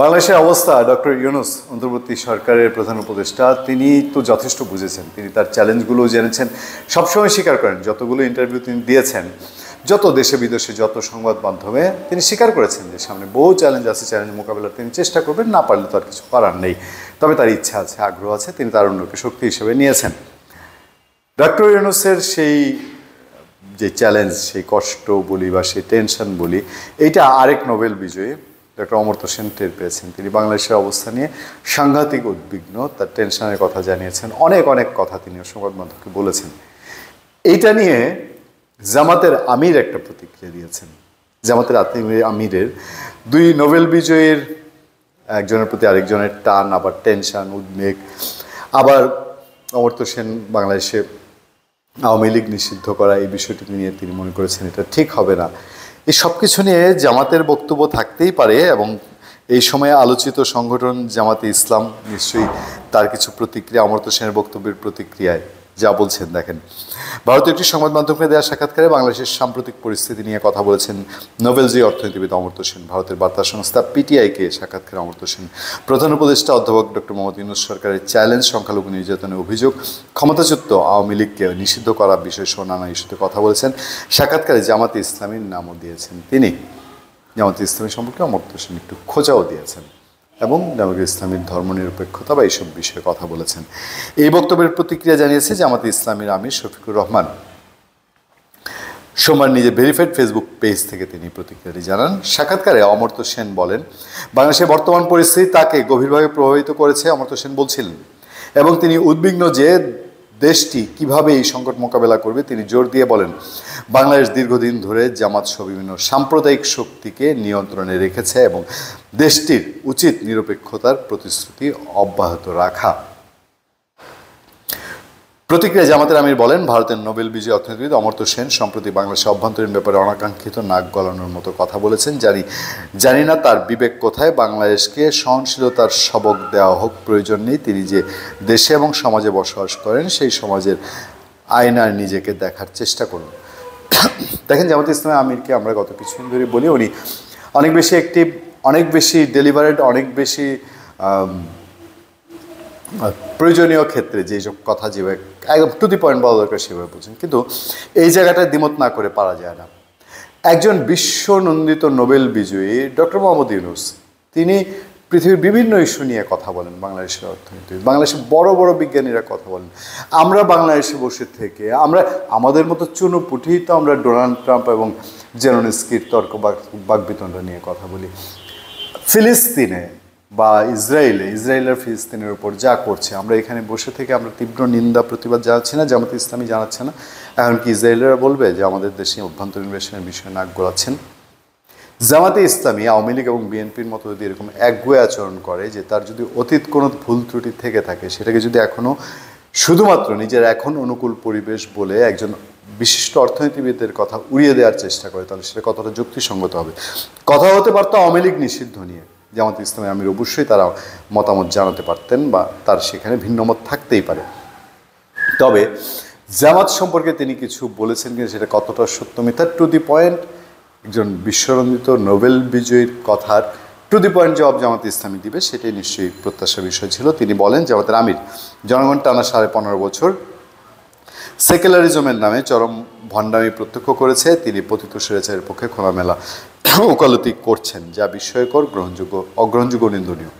বাংলাদেশের অবস্থা ডক্টর ইউনূস অন্তর্বর্তী সরকারের প্রধান উপদেষ্টা তিনি তো যথেষ্ট বুঝেছেন, তিনি তার চ্যালেঞ্জগুলো জেনেছেন, সবসময় স্বীকার করেন। যতগুলো ইন্টারভিউ তিনি দিয়েছেন, যত দেশে বিদেশে যত সংবাদ মাধ্যমে তিনি স্বীকার করেছেন যে সামনে বহু চ্যালেঞ্জ আছে, চ্যালেঞ্জ মোকাবেলার তিনি চেষ্টা করবেন, না পারলে তো আর কিছু করার নেই। তবে তার ইচ্ছা আছে, আগ্রহ আছে, তিনি তার অন্যকে শক্তি হিসেবে নিয়েছেন। ডক্টর ইউনূসের সেই যে চ্যালেঞ্জ, সেই কষ্ট বলি বা সেই টেনশন বলি, এইটা আরেক নোবেল বিজয়ী ডক্টর অমর্ত্য সেন টের পেয়েছেন। তিনি বাংলাদেশের অবস্থা নিয়ে সাংঘাতিক উদ্বিগ্ন, তার টেনশনের কথা জানিয়েছেন, অনেক অনেক কথা তিনি সংবাদ মাধ্যমকে বলেছেন। এইটা নিয়ে জামাতের আমির একটা প্রতিক্রিয়া দিয়েছেন। জামাতের আমিরের দুই নোবেল বিজয়ীর একজনের প্রতি আরেকজনের টান, আবার টেনশন, উদ্বেগ, আবার অমর্ত্য সেন বাংলাদেশে আওয়ামী লীগ নিষিদ্ধ করা, এই বিষয়টি নিয়ে তিনি মনে করেছেন এটা ঠিক হবে না। এই সব কিছু নিয়ে জামাতের বক্তব্য থাকতেই পারে, এবং এই সময়ে আলোচিত সংগঠন জামাতে ইসলাম নিশ্চয়ই তার কিছু প্রতিক্রিয়া অমর্ত্য সেনের বক্তব্যের প্রতিক্রিয়ায় যা বলছেন দেখেন। ভারতীয় একটি সংবাদ মাধ্যমকে দেওয়া সাক্ষাৎকারে বাংলাদেশের সাম্প্রতিক পরিস্থিতি নিয়ে কথা বলেছেন নোবেলজয়ী অর্থনীতিবিদ অমর্ত্য সেন। ভারতের বার্তা সংস্থা পিটিআইকে সাক্ষাৎকারে অমর্ত্য সেন প্রধান উপদেষ্টা অধ্যাপক ডক্টর মোহাম্মদ ইউনূস সরকারের চ্যালেঞ্জ, সংখ্যালঘু নির্যাতনের অভিযোগ, ক্ষমতাচ্যুত আওয়ামী লীগকে নিষিদ্ধ করার বিষয় সহ নানা ইস্যুতে কথা বলেছেন। সাক্ষাৎকারে জামাতে ইসলামীর নামও দিয়েছেন তিনি। জামাতে ইসলামী সম্পর্কে অমর্ত্য সেন একটু খোঁজাও দিয়েছেন এবং জামাতে ইসলামীর ধর্মনিরপেক্ষতা বা এইসব বিষয়ে কথা বলেছেন। এই বক্তব্যের প্রতিক্রিয়া জানিয়েছে জামাতে ইসলামীর আমির শফিকুর রহমান। সোমবার নিজের ভেরিফাইড ফেসবুক পেজ থেকে তিনি প্রতিক্রিয়াটি জানান। সাক্ষাৎকারে অমর্ত্য সেন বলেন, বাংলাদেশের বর্তমান পরিস্থিতি তাকে গভীরভাবে প্রভাবিত করেছে অমর্ত্য সেন বলছিলেন, এবং তিনি উদ্বিগ্ন যে দেশটি কিভাবে এই সংকট মোকাবেলা করবে। তিনি জোর দিয়ে বলেন, বাংলাদেশ দীর্ঘদিন ধরে জামাত সহ বিভিন্ন সাম্প্রদায়িক শক্তিকে নিয়ন্ত্রণে রেখেছে এবং দেশটির উচিত নিরপেক্ষতার প্রতিশ্রুতি অব্যাহত রাখা। প্রতিক্রিয়া জামাতের আমির বলেন, ভারতের নোবেল বিজয়ী অর্থনীতিবিদ অমর্ত্য সেন সম্প্রতি বাংলাদেশের অভ্যন্তরীণ ব্যাপারে অনাকাঙ্ক্ষিত নাক গলানোর মতো কথা বলেছেন। জানি না তার বিবেক কোথায়। বাংলাদেশকে সহনশীলতার সবক দেওয়া হোক, প্রয়োজন নেই। তিনি যে দেশে এবং সমাজে বসবাস করেন সেই সমাজের আয়নায় নিজেকে দেখার চেষ্টা করুন। দেখেন, জামাতে ইসলামী আমিরকে আমরা গত কিছুদিন ধরে বলি, উনি অনেক বেশি অ্যাক্টিভ, অনেক বেশি ডেলিভারেট, অনেক বেশি প্রয়োজনীয় ক্ষেত্রে যেসব কথা যেভাবে একদম টু দি পয়েন্ট বলা দরকার সেভাবে বলছেন, কিন্তু এই জায়গাটায় দ্বিমত না করে পারা যায় না। একজন বিশ্বনন্দিত নোবেল বিজয়ী ডক্টর মোহাম্মদ ইউনূস, তিনি পৃথিবীর বিভিন্ন ইস্যু নিয়ে কথা বলেন। বাংলাদেশের অর্থনীতি, বাংলাদেশের বড় বড় বিজ্ঞানীরা কথা বলেন। আমরা বাংলাদেশে বসে থেকে আমাদের মতো চুনোপুটি তো আমরা ডোনাল্ড ট্রাম্প এবং জেলেনস্কির তর্ক বাকবিতণ্ডা নিয়ে কথা বলি। ফিলিস্তিনে বা ইসরায়েলের ফিলিস্তিনের উপর যা করছে, আমরা এখানে বসে থেকে আমরা তীব্র নিন্দা প্রতিবাদ জানাচ্ছি না, জামাতে ইসলামী জানাচ্ছে না। এখন কি ইসরায়েলেরা বলবে যে আমাদের দেশে অভ্যন্তরীণ বিষয়ে নাক গলাচ্ছেন? জামাতে ইসলামী আওয়ামী লীগ এবং বিএনপির মতো যদি এরকম একগুঁয়ে আচরণ করে, যে তার যদি অতীত কোনো ভুল ত্রুটি থেকে থাকে, সেটাকে যদি এখনও শুধুমাত্র নিজের এখন অনুকূল পরিবেশ বলে একজন বিশিষ্ট অর্থনীতিবিদের কথা উড়িয়ে দেওয়ার চেষ্টা করে, তাহলে সেটা কতটা যুক্তিসঙ্গত হবে? কথা হতে পারতো আওয়ামী লীগ নিষিদ্ধ নিয়ে, জামাতে ইসলামী আমির অবশ্যই তারা মতামত জানাতে পারতেন, বা তার সেখানে ভিন্নমত থাকতেই পারে। তবে জামাত সম্পর্কে তিনি কিছু বলেছেন কিনা সেটা কতটা সত্য মিথ্যা, টু দি পয়েন্ট একজন বিশ্বনন্দিত নোবেল বিজয়ীর কথার টু দি পয়েন্ট জবাব জামাতে ইসলামী দিবে, সেটাই নিশ্চয়ই প্রত্যাশার বিষয় ছিল। তিনি বলেন, জামাতের আমির জনগণ টানা 15.5 বছর সেকুলারিজমের নামে চরম ভণ্ডামি প্রত্যক্ষ করেছে। তিনি পতিত স্বৈরাচারের পক্ষে খোলামেলা ওকালতি করছেন, যা বিস্ময়কর, অগ্রহণযোগ্য, নিন্দনীয়।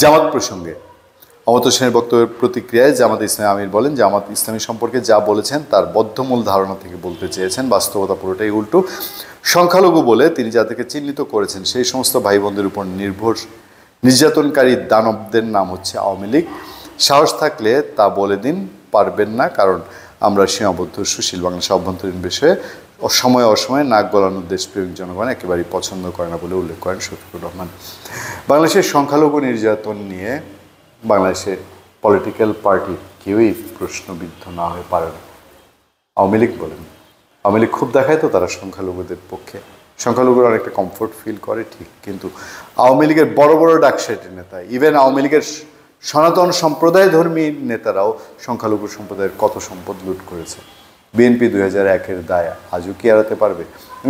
জামাত প্রসঙ্গে অমর্ত্য সেনের বক্তব্যের প্রতিক্রিয়ায় জামাতে ইসলামী আমির বলেন, জামাত ইসলামী সম্পর্কে যা বলেছেন তার বদ্ধমূল ধারণা থেকে বলতে চেয়েছেন, বাস্তবতা পুরোটাই উল্টো। সংখ্যালঘু বলে তিনি যাদেরকে চিহ্নিত করেছেন সেই সমস্ত ভাই বোনদের উপর নির্যাতনকারী দানবদের নাম হচ্ছে আওয়ামী লীগ। সাহস থাকলে তা বলে দিন, পারবেন না, কারণ আমরা সীমাবদ্ধ সুশীল। বাংলাদেশের অভ্যন্তরীণ বিষয়ে অসময়ে অসময়ে নাক গলানোর দেশপ্রেমিক জনগণ একেবারেই পছন্দ করে না বলে উল্লেখ করেন শফিকুর রহমান। বাংলাদেশের সংখ্যালঘু নির্যাতন নিয়ে বাংলাদেশের পলিটিক্যাল পার্টি কেউই প্রশ্নবিদ্ধ না হয়ে পারে না। আওয়ামী লীগ বলেন, আওয়ামী লীগ খুব দেখায় তো তারা সংখ্যালঘুদের পক্ষে, সংখ্যালঘুরা অনেকটা কমফোর্ট ফিল করে ঠিক, কিন্তু আওয়ামী লীগের বড় বড় ডাকসাইটের নেতা, ইভেন আওয়ামী লীগের সনাতন সম্প্রদায় ধর্মী নেতারাও সংখ্যালঘু সম্প্রদায়ের কত সম্পদ লুট করেছে। বিএনপি 2001-এর দায় আজও কি এড়াতে পারবে?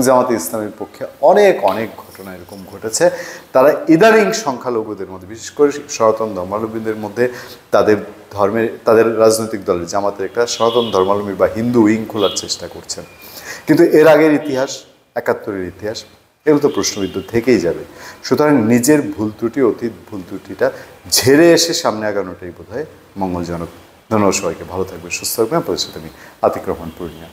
জামাতে ইসলামের পক্ষে অনেক অনেক ঘটনা এরকম ঘটেছে। তারা ইদানিং সংখ্যালঘুদের মধ্যে, বিশেষ করে সনাতন ধর্মাবলম্বীদের মধ্যে তাদের রাজনৈতিক দলের জামাতের একটা সনাতন ধর্মাবলম্বী বা হিন্দু উইং খোলার চেষ্টা করছেন। কিন্তু এর আগের ইতিহাস, 71-এর ইতিহাস, এগুলো তো প্রশ্নবিদ্ধ থেকেই যাবে। সুতরাং নিজের ভুল ত্রুটি, অতীত ভুল ত্রুটিটা ঝেড়ে এসে সামনে আগানোটাই বোধহয় মঙ্গলজনক। ধন্যবাদ সবাইকে, ভালো থাকবে, সুস্থ থাকবেন। আপনাদের সাথে আমি আতিক রহমান পূর্ণিয়া।